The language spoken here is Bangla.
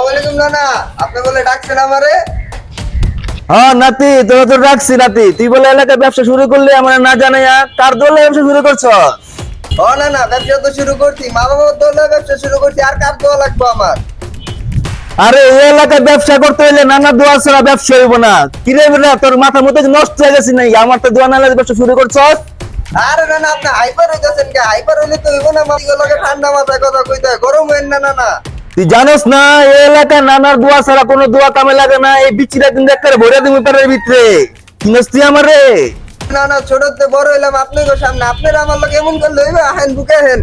ওয়ালাইকুম নানা, আপনি বলে ডাকছেন আমারে? হ্যাঁ নাতি, তোরা তো রাখছি নাতি। তুই বলে এলাকায় ব্যবসা শুরু করলি আমার না জানাইয়া, কার দলে ব্যবসা শুরু করছ? ও নানা, ব্যবসা তো শুরু করছি, মা বাবার দলে ব্যবসা শুরু করছি, আর কার দোয়া লাগবে আমার? আরে এই এলাকায় ব্যবসা করতে হইলে নানা দোয়া ছাড়া ব্যবসা হইব না। কিরে বেটা, তোর মাথা মতো নষ্ট হয়ে গেছি নাই? আমার তো দোয়া না লাগে ব্যবসা শুরু করছ। আরে নানা, আপনি হাইপার হইতেছেন কে? হাইপার হইলে তো হইব না, মালিকের ঠান্ডা মাথায় কথা কইতে হয়, গরম হইন না নানা। তুই জানোস না এই এলাকায় নানার দোয়া ছাড়া কোনো দোয়া কামে লাগে না। এই বিচিরা দিন দেখতে ভরে দিবি পারের ভিতরে। কিনস তুই আমারে? না না, ছোটতে বড় হইলাম আপনাদের সামনে, আপনারা আমার লোক এমন করলে হইবে? আহেন বুকে আহেন।